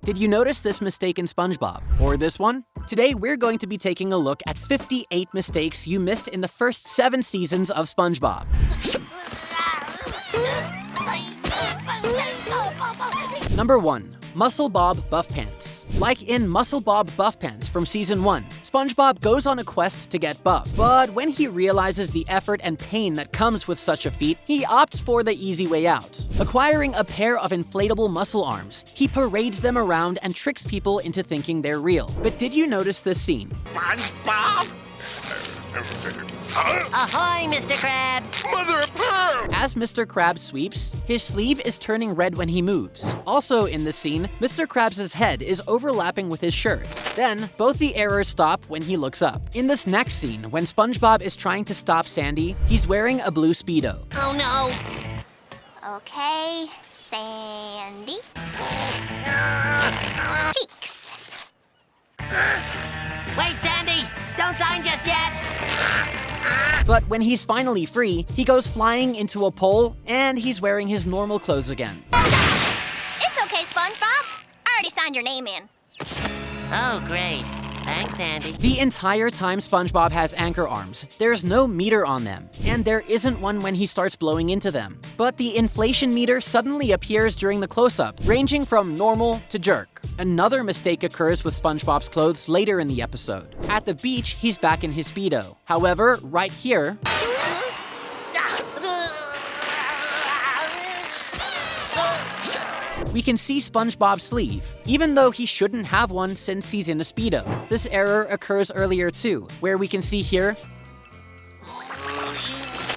Did you notice this mistake in SpongeBob? Or this one? Today, we're going to be taking a look at 58 mistakes you missed in the first 7 seasons of SpongeBob. Number 1. MuscleBob BuffPants. Like in MuscleBob BuffPants from Season 1, SpongeBob goes on a quest to get buff, but when he realizes the effort and pain that comes with such a feat, he opts for the easy way out. Acquiring a pair of inflatable muscle arms, he parades them around and tricks people into thinking they're real. But did you notice this scene? SpongeBob! Ahoy, Mr. Krabs! Mother of pearl! As Mr. Krabs sweeps, his sleeve is turning red when he moves. Also in this scene, Mr. Krabs' head is overlapping with his shirt. Then, both the errors stop when he looks up. In this next scene, when SpongeBob is trying to stop Sandy, he's wearing a blue Speedo. Oh no! Okay, Sandy. Cheeks. Wait, Sandy! Don't sign just yet! But when he's finally free, he goes flying into a pole, and he's wearing his normal clothes again. It's okay, SpongeBob. I already signed your name in. Oh, great. Thanks, Sandy. The entire time SpongeBob has anchor arms, there's no meter on them, and there isn't one when he starts blowing into them. But the inflation meter suddenly appears during the close-up, ranging from normal to jerk. Another mistake occurs with SpongeBob's clothes later in the episode. At the beach, he's back in his Speedo. However, right here, we can see SpongeBob's sleeve, even though he shouldn't have one since he's in a Speedo. This error occurs earlier too, where we can see here,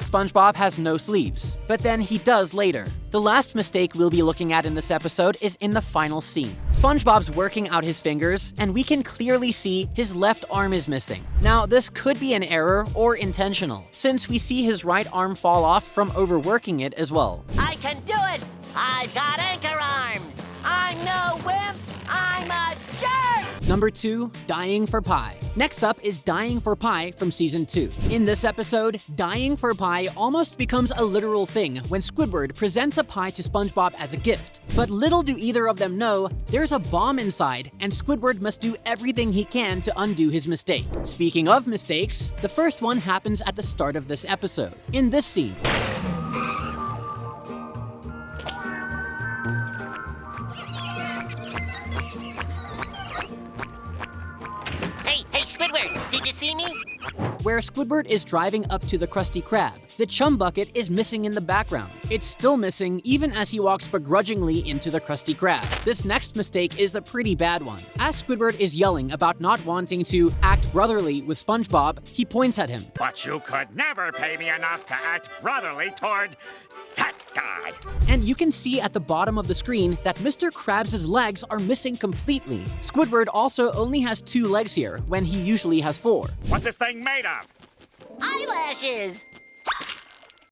SpongeBob has no sleeves, but then he does later. The last mistake we'll be looking at in this episode is in the final scene. SpongeBob's working out his fingers, and we can clearly see his left arm is missing. Now, this could be an error or intentional, since we see his right arm fall off from overworking it as well. I can do it! I've got anchor arms! I'm no wimp! I'm a jerk! Number 2, dying for pie. Next up is dying for pie from Season 2. In this episode, dying for pie almost becomes a literal thing when Squidward presents a pie to SpongeBob as a gift. But little do either of them know, there's a bomb inside, and Squidward must do everything he can to undo his mistake. Speaking of mistakes, the first one happens at the start of this episode. In this scene, Hey, Squidward, did you see me? where Squidward is driving up to the Krusty Krab. The Chum Bucket is missing in the background. It's still missing even as he walks begrudgingly into the Krusty Krab. This next mistake is a pretty bad one. As Squidward is yelling about not wanting to act brotherly with SpongeBob, he points at him. But you could never pay me enough to act brotherly toward that guy. And you can see at the bottom of the screen that Mr. Krabs' legs are missing completely. Squidward also only has 2 legs here, when he usually has 4. What's this thing made of? Eyelashes!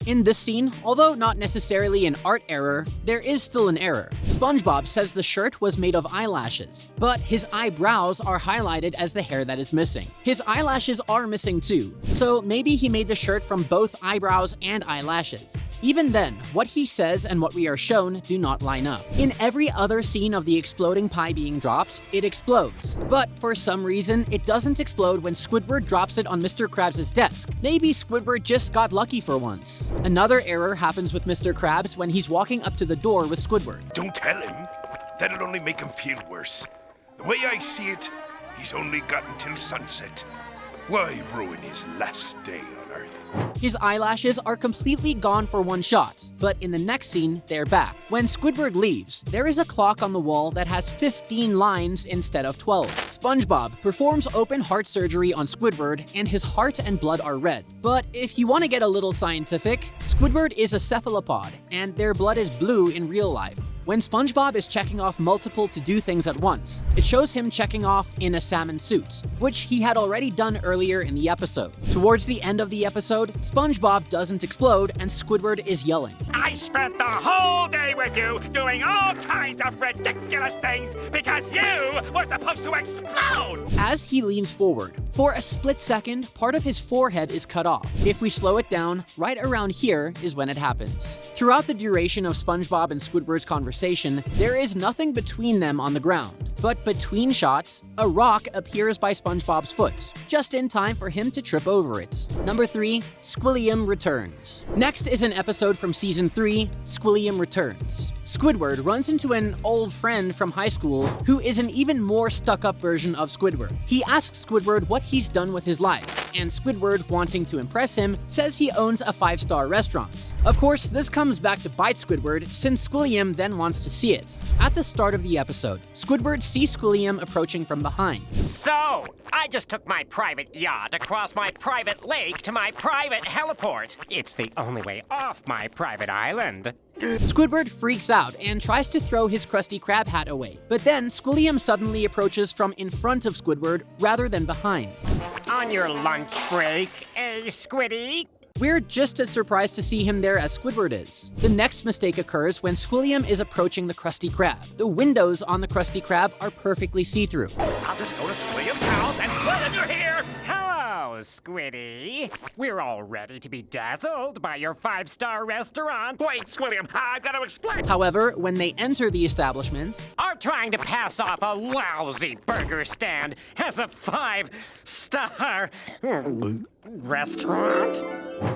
In this scene, although not necessarily an art error, there is still an error. SpongeBob says the shirt was made of eyelashes, but his eyebrows are highlighted as the hair that is missing. His eyelashes are missing too, so maybe he made the shirt from both eyebrows and eyelashes. Even then, what he says and what we are shown do not line up. In every other scene of the exploding pie being dropped, it explodes. But for some reason, it doesn't explode when Squidward drops it on Mr. Krabs' desk. Maybe Squidward just got lucky for once. Another error happens with Mr. Krabs when he's walking up to the door with Squidward. Don't tell him. That'll only make him feel worse. The way I see it, he's only got until sunset. Why ruin his last day on Earth? His eyelashes are completely gone for one shot, but in the next scene, they're back. When Squidward leaves, there is a clock on the wall that has 15 lines instead of 12. SpongeBob performs open heart surgery on Squidward, and his heart and blood are red. But if you want to get a little scientific, Squidward is a cephalopod, and their blood is blue in real life. When SpongeBob is checking off multiple to-do things at once, it shows him checking off in a salmon suit, which he had already done earlier in the episode. Towards the end of the episode, SpongeBob doesn't explode and Squidward is yelling. I spent the whole day with you doing all kinds of ridiculous things because you were supposed to explode! As he leans forward, for a split second, part of his forehead is cut off. If we slow it down, right around here is when it happens. Throughout the duration of SpongeBob and Squidward's conversation, there is nothing between them on the ground. But between shots, a rock appears by SpongeBob's foot, just in time for him to trip over it. Number 3, Squilliam Returns. Next is an episode from Season 3, Squilliam Returns. Squidward runs into an old friend from high school who is an even more stuck-up version of Squidward. He asks Squidward what he's done with his life, and Squidward, wanting to impress him, says he owns a 5-star restaurant. Of course, this comes back to bite Squidward, since Squilliam then wants to see it. At the start of the episode, Squidward sees Squilliam approaching from behind. So, I just took my private yacht across my private lake to my private heliport. It's the only way off my private island. Squidward freaks out and tries to throw his Krusty Krab hat away, but then Squilliam suddenly approaches from in front of Squidward rather than behind. On your lunch break, Squiddy? We're just as surprised to see him there as Squidward is. The next mistake occurs when Squilliam is approaching the Krusty Krab. The windows on the Krusty Krab are perfectly see-through. I'll just go to Squilliam's house and tell him you're here. Hello, Squiddy. We're all ready to be dazzled by your 5-star restaurant. Wait, Squilliam, I've got to explain. However, when they enter the establishment, Are trying to pass off a lousy burger stand as a 5-star restaurant?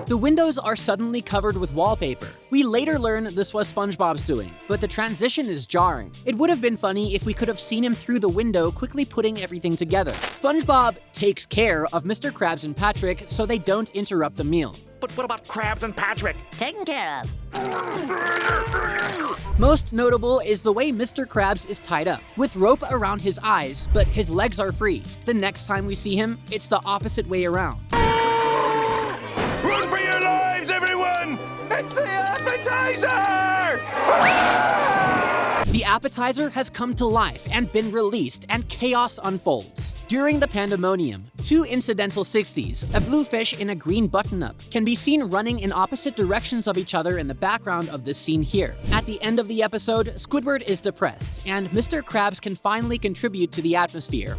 the windows are suddenly covered with wallpaper. We later learn this was SpongeBob's doing, but the transition is jarring. It would have been funny if we could have seen him through the window quickly putting everything together. SpongeBob takes care of Mr. Krabs and Patrick so they don't interrupt the meal. But what about Krabs and Patrick? Taken care of. Most notable is the way Mr. Krabs is tied up, with rope around his eyes, but his legs are free. The next time we see him, it's the opposite way around. Run for your lives, everyone! It's the appetizer! The appetizer has come to life and been released, and chaos unfolds. During the pandemonium, 2 incidental 60s, a blue fish and a green button-up, can be seen running in opposite directions of each other in the background of this scene here. At the end of the episode, Squidward is depressed, and Mr. Krabs can finally contribute to the atmosphere,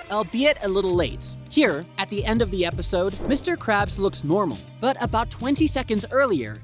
albeit a little late. Here, at the end of the episode, Mr. Krabs looks normal, but about 20 seconds earlier,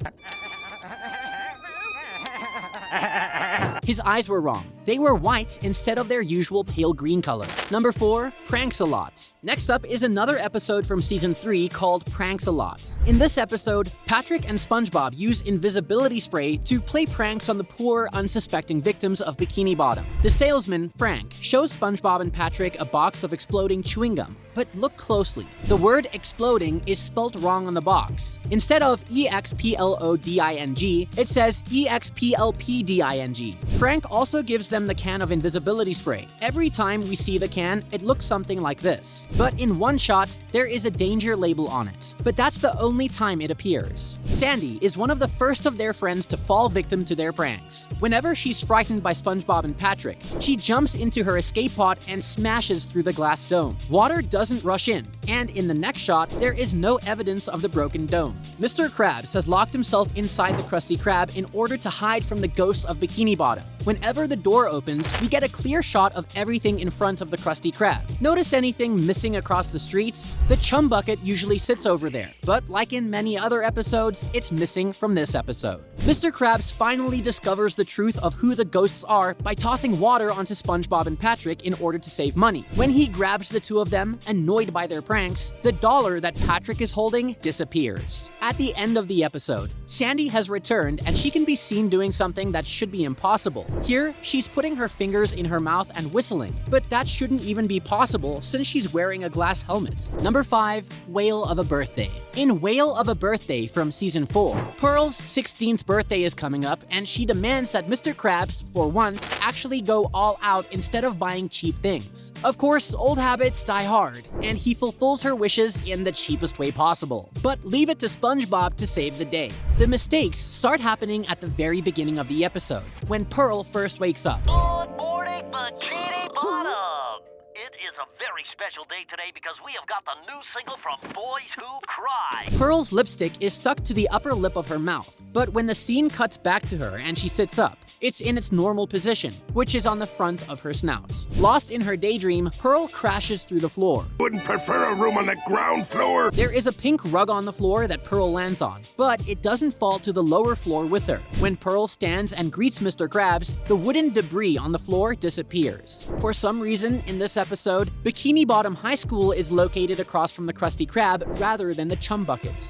his eyes were wrong. They were white instead of their usual pale green color. Number 4, Pranks-a-Lot. Next up is another episode from Season 3 called Pranks-a-Lot. In this episode, Patrick and SpongeBob use invisibility spray to play pranks on the poor, unsuspecting victims of Bikini Bottom. The salesman, Frank, shows SpongeBob and Patrick a box of exploding chewing gum. But look closely. The word exploding is spelt wrong on the box. Instead of EXPLODING, it says EXPLPDING. Frank also gives them the can of invisibility spray. Every time we see the can, it looks something like this. But in one shot, there is a danger label on it. But that's the only time it appears. Sandy is one of the first of their friends to fall victim to their pranks. Whenever she's frightened by SpongeBob and Patrick, she jumps into her escape pod and smashes through the glass dome. Water doesn't rush in, and in the next shot, there is no evidence of the broken dome. Mr. Krabs has locked himself inside the Krusty Krab in order to hide from the ghost of Bikini Bottom. Whenever the door opens, we get a clear shot of everything in front of the Krusty Krab. Notice anything missing across the streets? The Chum Bucket usually sits over there, but like in many other episodes, it's missing from this episode. Mr. Krabs finally discovers the truth of who the ghosts are by tossing water onto SpongeBob and Patrick in order to save money. When he grabs the two of them, annoyed by their pranks, the dollar that Patrick is holding disappears. At the end of the episode, Sandy has returned and she can be seen doing something that should be impossible. Here, she's putting her fingers in her mouth and whistling, but that shouldn't even be possible since she's wearing a glass helmet. Number 5, Whale of a Birthday. In Whale of a Birthday from Season 4, Pearl's 16th birthday is coming up and she demands that Mr. Krabs, for once, actually go all out instead of buying cheap things. Of course, old habits die hard, and he fulfills her wishes in the cheapest way possible. But leave it to SpongeBob to save the day. The mistakes start happening at the very beginning of the episode, when Pearl first wakes up. Good morning, Bikini Bottom. It is a very special day today because we have got the new single from Boys Who Cry. Pearl's lipstick is stuck to the upper lip of her mouth, but when the scene cuts back to her and she sits up, it's in its normal position, which is on the front of her snout. Lost in her daydream, Pearl crashes through the floor. Wouldn't prefer a room on the ground floor? There is a pink rug on the floor that Pearl lands on, but it doesn't fall to the lower floor with her. When Pearl stands and greets Mr. Krabs, the wooden debris on the floor disappears. For some reason, in this episode, Bikini Bottom High School is located across from the Krusty Krab rather than the Chum Bucket.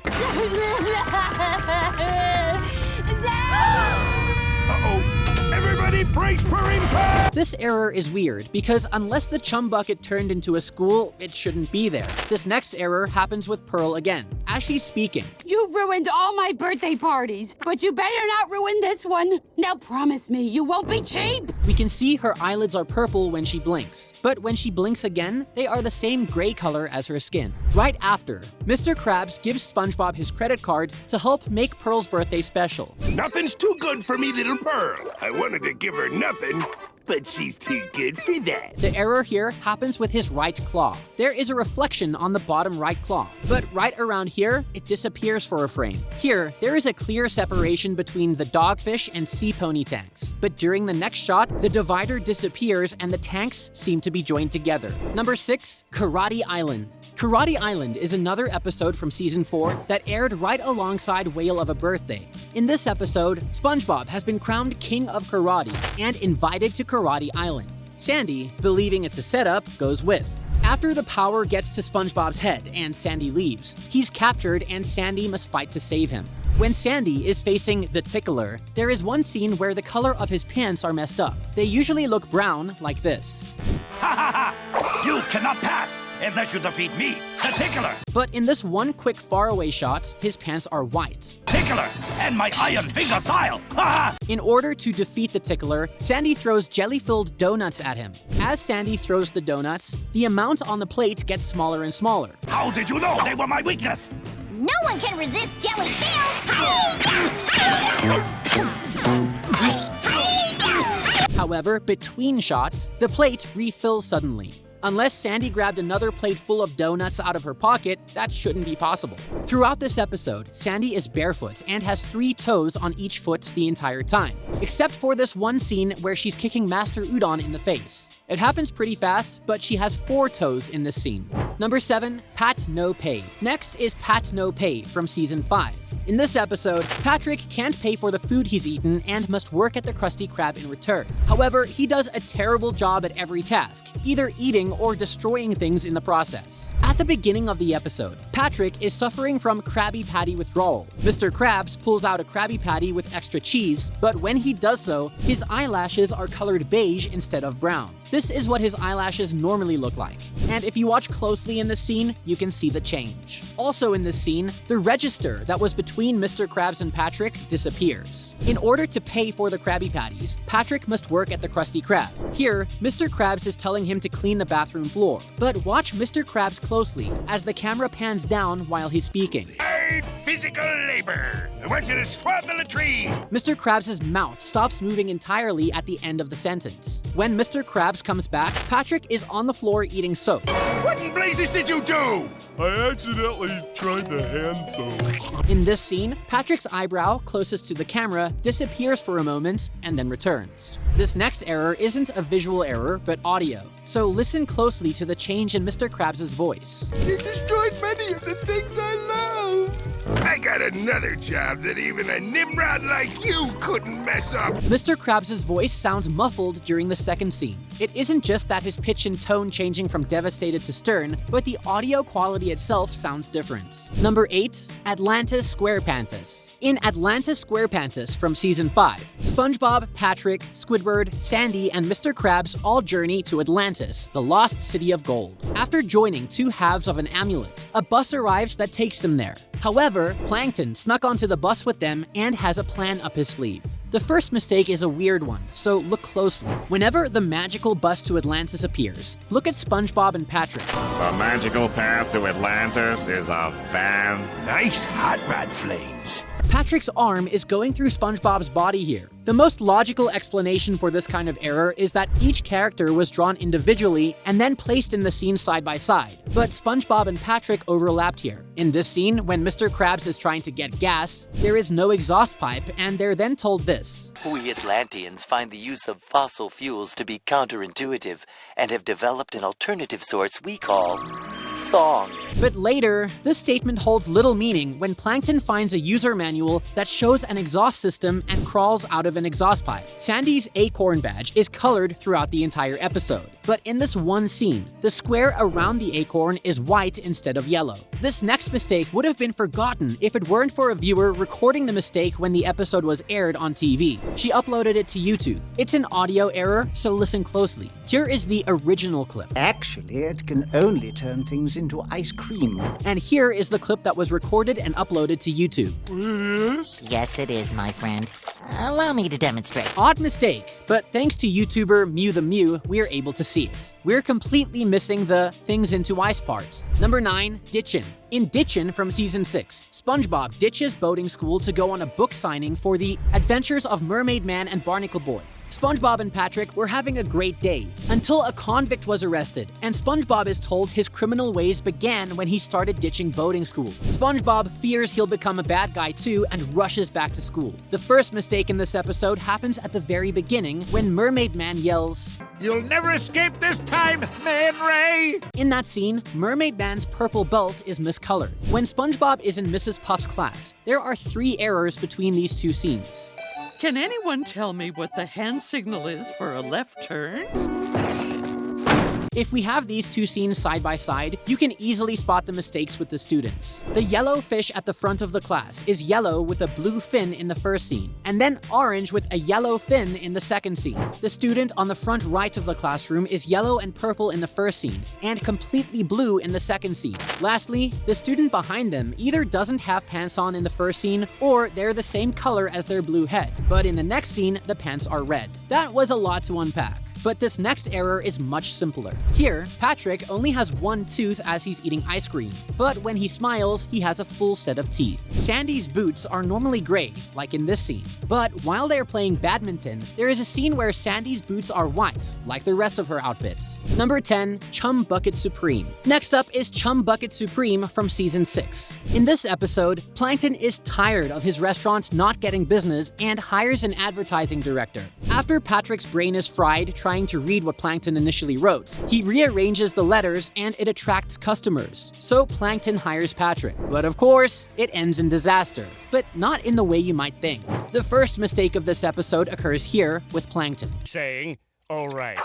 Uh-oh. Everybody brace for impact! This error is weird because unless the Chum Bucket turned into a school, it shouldn't be there. This next error happens with Pearl again, as she's speaking. You ruined all my birthday parties, but you better not ruin this one. Now promise me you won't be cheap. We can see her eyelids are purple when she blinks, but when she blinks again, they are the same gray color as her skin. Right after, Mr. Krabs gives SpongeBob his credit card to help make Pearl's birthday special. Nothing's too good for me, little Pearl. I wanted to give her nothing, but she's too good for that. The error here happens with his right claw. There is a reflection on the bottom right claw, but right around here, it disappears for a frame. Here, there is a clear separation between the dogfish and sea pony tanks, but during the next shot, the divider disappears and the tanks seem to be joined together. Number 6, Karate Island. Karate Island is another episode from Season 4 that aired right alongside Whale of a Birthday. In this episode, SpongeBob has been crowned King of Karate and invited to Karate Island. Sandy, believing it's a setup, goes with. After the power gets to SpongeBob's head and Sandy leaves, he's captured and Sandy must fight to save him. When Sandy is facing the tickler, there is one scene where the color of his pants are messed up. They usually look brown like this. Ha ha ha! You cannot pass unless you defeat me, the Tickler! But in this one quick faraway shot, his pants are white. Tickler and my iron finger style! Ha ha! In order to defeat the tickler, Sandy throws jelly-filled donuts at him. As Sandy throws the donuts, the amount on the plate gets smaller and smaller. How did you know they were my weakness? No one can resist jelly filled. However, between shots, the plate refills suddenly. Unless Sandy grabbed another plate full of donuts out of her pocket, that shouldn't be possible. Throughout this episode, Sandy is barefoot and has 3 toes on each foot the entire time, except for this one scene where she's kicking Master Udon in the face. It happens pretty fast, but she has 4 toes in this scene. Number 7, Pat No Pay. Next is Pat No Pay from Season 5. In this episode, Patrick can't pay for the food he's eaten and must work at the Krusty Krab in return. However, he does a terrible job at every task, either eating or destroying things in the process. At the beginning of the episode, Patrick is suffering from Krabby Patty withdrawal. Mr. Krabs pulls out a Krabby Patty with extra cheese, but when he does so, his eyelashes are colored beige instead of brown. This is what his eyelashes normally look like. And if you watch closely in this scene, you can see the change. Also in this scene, the register that was between Mr. Krabs and Patrick disappears. In order to pay for the Krabby Patties, Patrick must work at the Krusty Krab. Here, Mr. Krabs is telling him to clean the bathroom floor. But watch Mr. Krabs closely as the camera pans down while he's speaking. Hard physical labor. I want you to swab the latrine. Mr. Krabs' mouth stops moving entirely at the end of the sentence. When Mr. Krabs comes back, Patrick is on the floor eating soap. What in blazes did you do? I accidentally tried the hand soap. In this scene, Patrick's eyebrow closest to the camera disappears for a moment and then returns. This next error isn't a visual error, but audio. So listen closely to the change in Mr. Krabs' voice. You destroyed many of the things I love. I got another job that even a Nimrod like you couldn't mess up. Mr. Krabs' voice sounds muffled during the second scene. It isn't just that his pitch and tone changing from devastated to stern, but the audio quality itself sounds different. Number 8, Atlantis SquarePants. In Atlantis SquarePants from Season 5, SpongeBob, Patrick, Squidward, Sandy, and Mr. Krabs all journey to Atlantis, the lost city of gold. After joining 2 halves of an amulet, a bus arrives that takes them there. However, Plankton snuck onto the bus with them and has a plan up his sleeve. The first mistake is a weird one, so look closely. Whenever the magical bus to Atlantis appears, look at SpongeBob and Patrick. The magical path to Atlantis is a fan. Nice hot rod flames. Patrick's arm is going through SpongeBob's body here, The most logical explanation for this kind of error is that each character was drawn individually and then placed in the scene side by side. But SpongeBob and Patrick overlapped here. In this scene, when Mr. Krabs is trying to get gas, there is no exhaust pipe, and they're then told this. We Atlanteans find the use of fossil fuels to be counterintuitive and have developed an alternative source we call song. But later, this statement holds little meaning when Plankton finds a user manual that shows an exhaust system and crawls out of an exhaust pipe. Sandy's acorn badge is colored throughout the entire episode. But in this one scene, the square around the acorn is white instead of yellow. This next mistake would have been forgotten if it weren't for a viewer recording the mistake when the episode was aired on TV. She uploaded it to YouTube. It's an audio error, so listen closely. Here is the original clip. Actually, it can only turn things into ice cream. And here is the clip that was recorded and uploaded to YouTube. It is? Yes, it is, my friend. Allow me to demonstrate. Odd mistake, but thanks to YouTuber Mew the Mew, we're able to see it. We're completely missing the things into ice parts. Number 9, Ditchin. In Ditchin from Season 6, SpongeBob ditches boating school to go on a book signing for the Adventures of Mermaid Man and Barnacle Boy. SpongeBob and Patrick were having a great day until a convict was arrested, and SpongeBob is told his criminal ways began when he started ditching boating school. SpongeBob fears he'll become a bad guy too and rushes back to school. The first mistake in this episode happens at the very beginning when Mermaid Man yells, "You'll never escape this time, Man Ray!" In that scene, Mermaid Man's purple belt is miscolored. When SpongeBob is in Mrs. Puff's class, there are 3 errors between these 2 scenes. Can anyone tell me what the hand signal is for a left turn? If we have these 2 scenes side by side, you can easily spot the mistakes with the students. The yellow fish at the front of the class is yellow with a blue fin in the first scene, and then orange with a yellow fin in the second scene. The student on the front right of the classroom is yellow and purple in the first scene, and completely blue in the second scene. Lastly, the student behind them either doesn't have pants on in the first scene, or they're the same color as their blue head, but in the next scene, the pants are red. That was a lot to unpack. But this next error is much simpler. Here, Patrick only has 1 tooth as he's eating ice cream, but when he smiles, he has a full set of teeth. Sandy's boots are normally gray, like in this scene. But while they're playing badminton, there is a scene where Sandy's boots are white, like the rest of her outfits. Number 10, Chum Bucket Supreme. Next up is Chum Bucket Supreme from Season 6. In this episode, Plankton is tired of his restaurant not getting business and hires an advertising director. After Patrick's brain is fried trying to read what Plankton initially wrote, he rearranges the letters and it attracts customers. So Plankton hires Patrick. But of course, it ends in disaster. But not in the way you might think. The first mistake of this episode occurs here with Plankton. Saying, all right.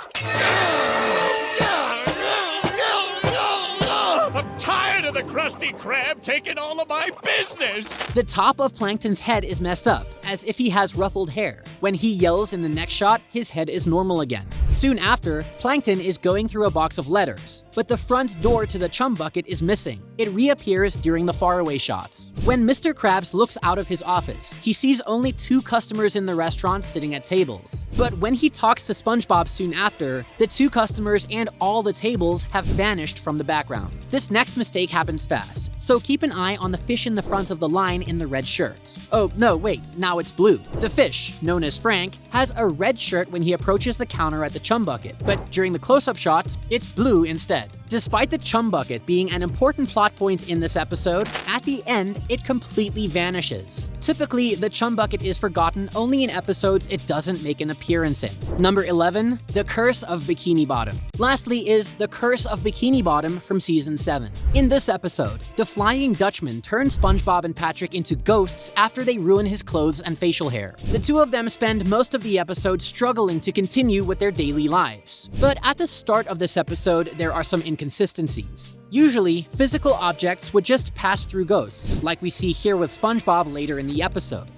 I'm tired of the Krusty Krab taking all of my business! The top of Plankton's head is messed up, as if he has ruffled hair. When he yells in the next shot, his head is normal again. Soon after, Plankton is going through a box of letters, but the front door to the Chum Bucket is missing. It reappears during the faraway shots. When Mr. Krabs looks out of his office, he sees only 2 customers in the restaurant sitting at tables. But when he talks to SpongeBob soon after, the 2 customers and all the tables have vanished from the background. This next mistake happens fast, so keep an eye on the fish in the front of the line in the red shirt. Oh, no, wait, now it's blue. The fish, known as Frank, has a red shirt when he approaches the counter at the Chum Bucket, but during the close-up shot, it's blue instead. Despite the Chum Bucket being an important plot point in this episode, at the end, it completely vanishes. Typically, the Chum Bucket is forgotten only in episodes it doesn't make an appearance in. Number 11, The Curse of Bikini Bottom. Lastly is The Curse of Bikini Bottom from Season 7. In this episode, the Flying Dutchman turns SpongeBob and Patrick into ghosts after they ruin his clothes and facial hair. The 2 of them spend most of the episode struggling to continue with their daily lives. But at the start of this episode, there are some inconsistencies. Usually, physical objects would just pass through ghosts, like we see here with SpongeBob later in the episode.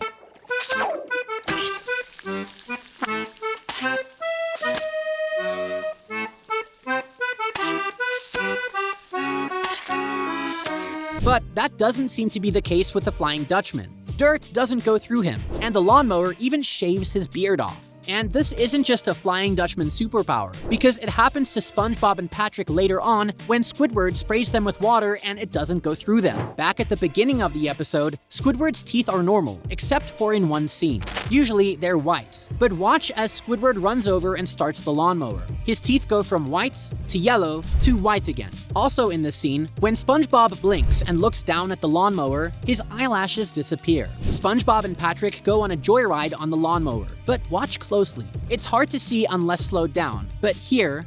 But that doesn't seem to be the case with the Flying Dutchman. Dirt doesn't go through him, and the lawnmower even shaves his beard off. And this isn't just a Flying Dutchman superpower, because it happens to SpongeBob and Patrick later on when Squidward sprays them with water and it doesn't go through them. Back at the beginning of the episode, Squidward's teeth are normal, except for in one scene. Usually, they're white. But watch as Squidward runs over and starts the lawnmower. His teeth go from white to yellow to white again. Also in this scene, when SpongeBob blinks and looks down at the lawnmower, his eyelashes disappear. SpongeBob and Patrick go on a joyride on the lawnmower, but watch closely. It's hard to see unless slowed down, but here...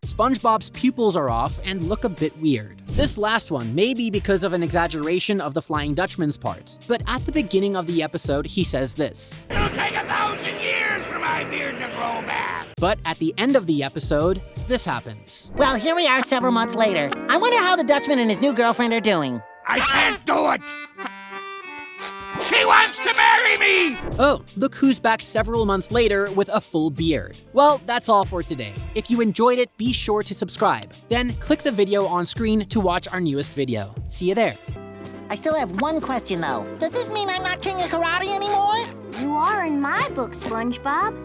SpongeBob's pupils are off and look a bit weird. This last one may be because of an exaggeration of the Flying Dutchman's part, but at the beginning of the episode, he says this. It'll take 1,000 years for my beard to grow back. But at the end of the episode, this happens. Well, here we are several months later. I wonder how the Dutchman and his new girlfriend are doing. I can't do it! She wants to marry me! Oh, look who's back several months later with a full beard. Well, that's all for today. If you enjoyed it, be sure to subscribe. Then click the video on screen to watch our newest video. See you there. I still have one question, though. Does this mean I'm not king of karate anymore? You are in my book, SpongeBob.